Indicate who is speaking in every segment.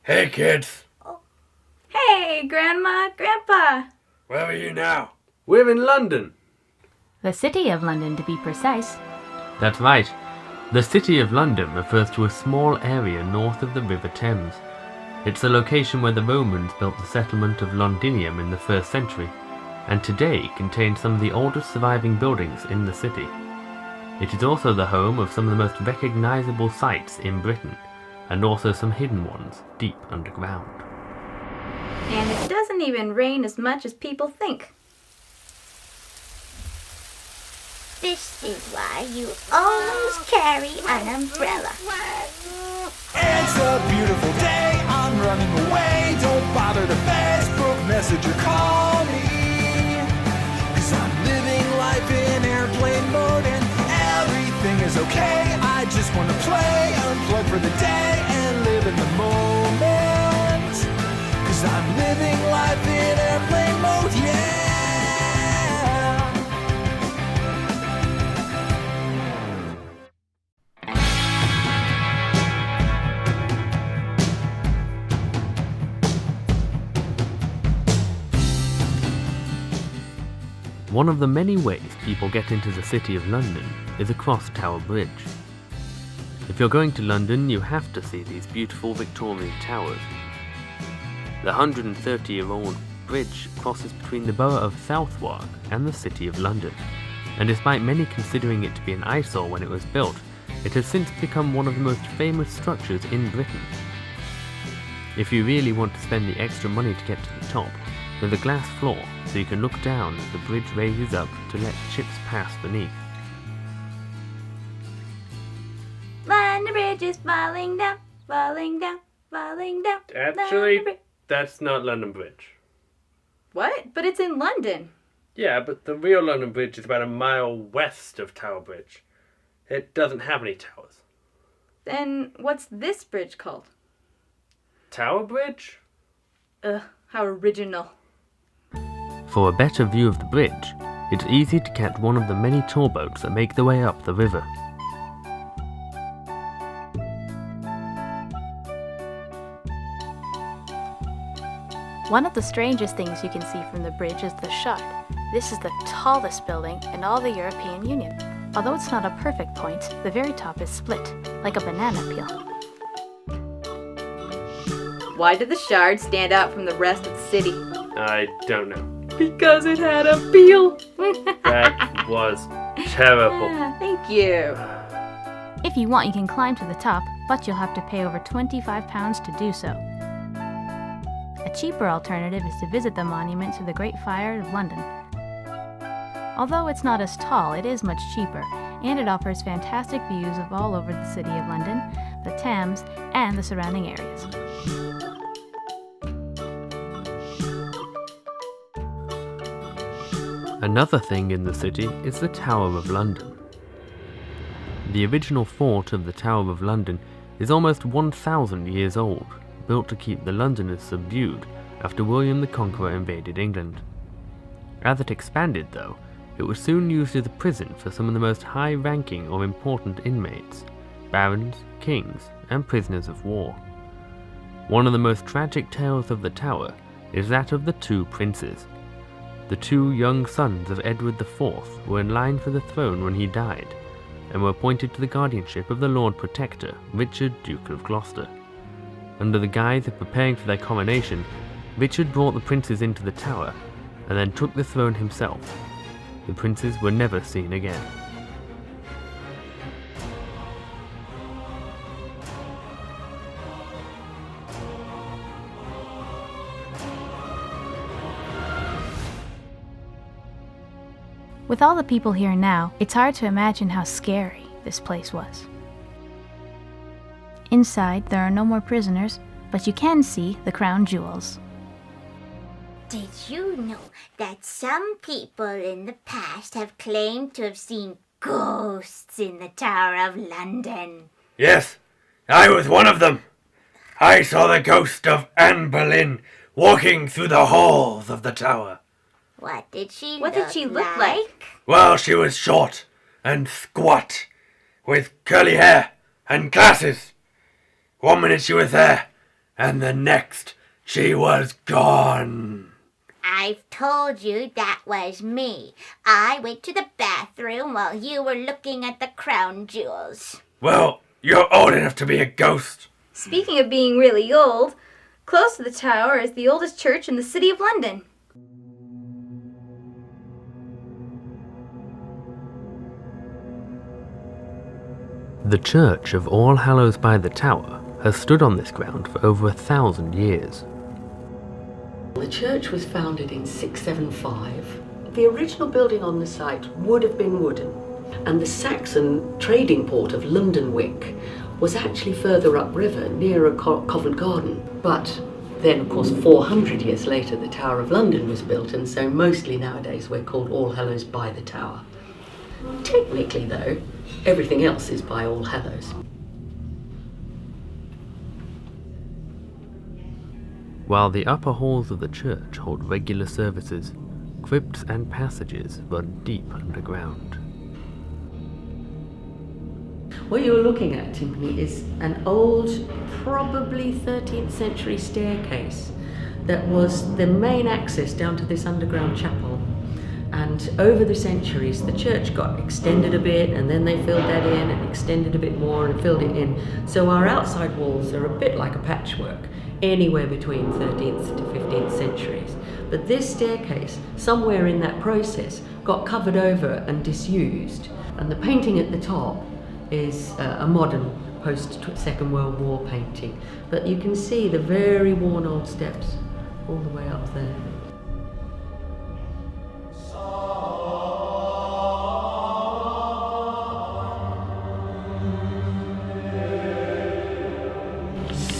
Speaker 1: Hey, kids.
Speaker 2: Oh. Hey, Grandma, Grandpa.
Speaker 1: Where are you now?
Speaker 3: We're in London.
Speaker 2: The City of London, to be precise.
Speaker 3: That's right. The City of London refers to a small area north of the River Thames. It's the location where the Romans built the settlement of Londinium in the 1st century, and today contains some of the oldest surviving buildings in the city. It is also the home of some of the most recognizable sites in Britain, and also some hidden ones deep underground.
Speaker 2: And it doesn't even rain as much as people think.
Speaker 4: This is why you always carry an umbrella.
Speaker 5: It's a beautiful day, I'm running away. Don't bother to Facebook message or call me, 'cause I'm living life in airplane mode and everything is okay. I just wanna play, unplug for the day and live in the moment, 'cause I'm living life in airplane mode, yeah.
Speaker 3: One of the many ways people get into the City of London is across Tower Bridge. If you're going to London, you have to see these beautiful Victorian towers. The 130-year-old bridge crosses between the borough of Southwark and the City of London, and despite many considering it to be an eyesore when it was built, it has since become one of the most famous structures in Britain. If you really want to spend the extra money to get to the top, there's a glass floor so you can look down as the bridge raises up to let ships pass beneath.
Speaker 2: London Bridge is falling down, falling down, falling down.
Speaker 3: Actually, that's not London Bridge.
Speaker 2: What? But it's in London.
Speaker 3: Yeah, but the real London Bridge is about a mile west of Tower Bridge. It doesn't have any towers.
Speaker 2: Then what's this bridge called?
Speaker 3: Tower Bridge?
Speaker 2: Ugh, how original.
Speaker 3: For a better view of the bridge, it's easy to catch one of the many tour boats that make their way up the river.
Speaker 6: One of the strangest things you can see from the bridge is the Shard. This is the tallest building in all the European Union. Although it's not a perfect point, the very top is split, like a banana peel.
Speaker 2: Why did the Shard stand out from the rest of the city?
Speaker 3: I don't know.
Speaker 2: Because it had a peel.
Speaker 3: That was terrible.
Speaker 2: Thank you.
Speaker 6: If you want, you can climb to the top, but you'll have to pay over £25 to do so. A cheaper alternative is to visit the monument to the Great Fire of London. Although it's not as tall, it is much cheaper, and it offers fantastic views of all over the City of London, the Thames, and the surrounding areas.
Speaker 3: Another thing in the city is the Tower of London. The original fort of the Tower of London is almost 1,000 years old, built to keep the Londoners subdued after William the Conqueror invaded England. As it expanded, though, it was soon used as a prison for some of the most high-ranking or important inmates, barons, kings, and prisoners of war. One of the most tragic tales of the tower is that of the two princes. The two young sons of Edward IV were in line for the throne when he died, and were appointed to the guardianship of the Lord Protector, Richard, Duke of Gloucester. Under the guise of preparing for their coronation, Richard brought the princes into the tower, and then took the throne himself. The princes were never seen again.
Speaker 6: With all the people here now, it's hard to imagine how scary this place was. Inside, there are no more prisoners, but you can see the crown jewels.
Speaker 4: Did you know that some people in the past have claimed to have seen ghosts in the Tower of London?
Speaker 1: Yes, I was one of them. I saw the ghost of Anne Boleyn walking through the halls of the tower.
Speaker 4: What did she
Speaker 2: look like?
Speaker 1: Well, she was short and squat, with curly hair and glasses. One minute she was there, and the next she was gone.
Speaker 4: I've told you that was me. I went to the bathroom while you were looking at the crown jewels.
Speaker 1: Well, you're old enough to be a ghost.
Speaker 2: Speaking of being really old, close to the tower is the oldest church in the city of London.
Speaker 3: The Church of All Hallows by the Tower has stood on this ground for over 1,000 years.
Speaker 7: The church was founded in 675. The original building on the site would have been wooden, and the Saxon trading port of Londonwick was actually further upriver near Covent Garden. But then, of course, 400 years later, the Tower of London was built, and so mostly nowadays we're called All Hallows by the Tower. Technically, though, everything else is by All Hallows.
Speaker 3: While the upper halls of the church hold regular services, crypts and passages run deep underground.
Speaker 7: What you're looking at, Timpani, is an old, probably 13th century staircase that was the main access down to this underground chapel. And over the centuries, the church got extended a bit, and then they filled that in and extended a bit more and filled it in. So our outside walls are a bit like a patchwork, anywhere between 13th to 15th centuries. But this staircase, somewhere in that process, got covered over and disused. And the painting at the top is a modern post-Second World War painting. But you can see the very worn old steps all the way up there.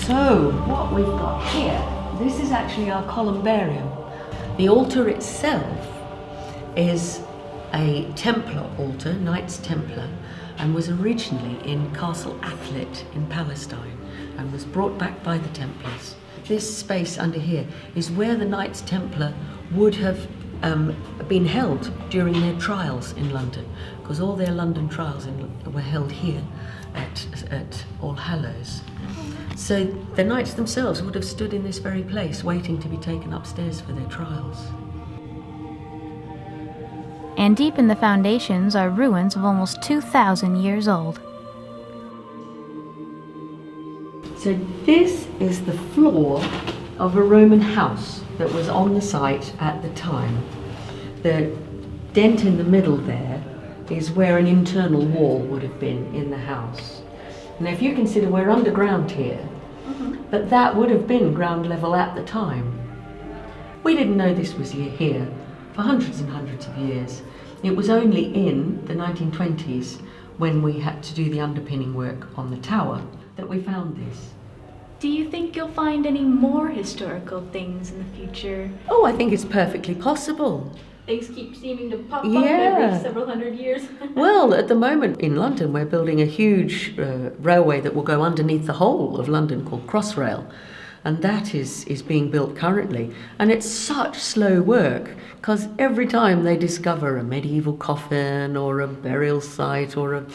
Speaker 7: So, what we've got here, this is actually our columbarium. The altar itself is a Templar altar, Knights Templar, and was originally in Castle Athlet in Palestine and was brought back by the Templars. This space under here is where the Knights Templar would have been held during their trials in London, because all their London trials were held here at All Hallows. So the knights themselves would have stood in this very place waiting to be taken upstairs for their trials.
Speaker 6: And deep in the foundations are ruins of almost 2,000 years old.
Speaker 7: So this is the floor of a Roman house that was on the site at the time. The dent in the middle there is where an internal wall would have been in the house. Now if you consider we're underground here, but that would have been ground level at the time. We didn't know this was here for hundreds and hundreds of years. It was only in the 1920s, when we had to do the underpinning work on the tower, that we found this.
Speaker 2: Do you think you'll find any more historical things in the future?
Speaker 7: Oh, I think it's perfectly possible.
Speaker 2: Things keep seeming to pop up
Speaker 7: Yeah.
Speaker 2: every several hundred years.
Speaker 7: Well, at the moment in London, we're building a huge railway that will go underneath the whole of London called Crossrail. And that is being built currently. And it's such slow work, because every time they discover a medieval coffin or a burial site or a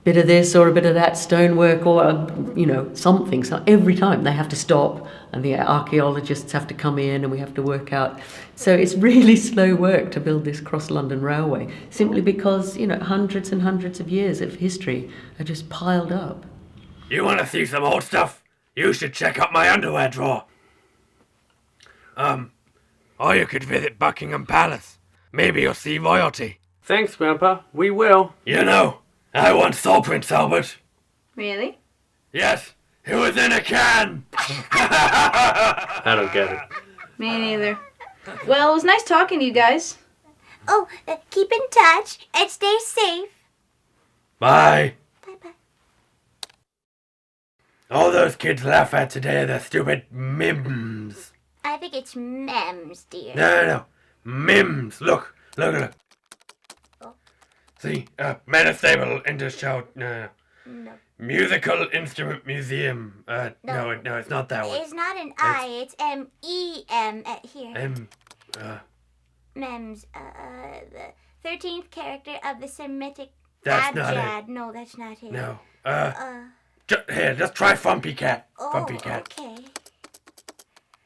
Speaker 7: bit of this or a bit of that stonework or, something. So every time they have to stop and the archaeologists have to come in and we have to work out. So it's really slow work to build this cross-London railway, simply because, hundreds and hundreds of years of history are just piled up.
Speaker 1: You want to see some old stuff? You should check out my underwear drawer. Or you could visit Buckingham Palace. Maybe you'll see royalty.
Speaker 3: Thanks, Grandpa. We will.
Speaker 1: I once saw Prince Albert.
Speaker 2: Really?
Speaker 1: Yes, it was in a can.
Speaker 3: I don't get it.
Speaker 2: Me neither. Well, it was nice talking to you guys.
Speaker 4: Oh, keep in touch and stay safe.
Speaker 1: Bye.
Speaker 4: Bye-bye.
Speaker 1: All those kids laugh at today are the stupid mims.
Speaker 4: I think it's mems, dear.
Speaker 1: No. Mims. Look.
Speaker 4: Oh.
Speaker 1: See, metastable intershell. No.
Speaker 4: No.
Speaker 1: Musical Instrument Museum. No, it's not that one.
Speaker 4: It's not an I, it's M-E-M here. Mems, the 13th character of the Semitic
Speaker 1: That's not
Speaker 4: abjad.
Speaker 1: it.
Speaker 4: No, that's not it.
Speaker 1: No. Here, just try Fumpy Cat.
Speaker 4: Oh,
Speaker 1: Fumpy Cat.
Speaker 4: okay.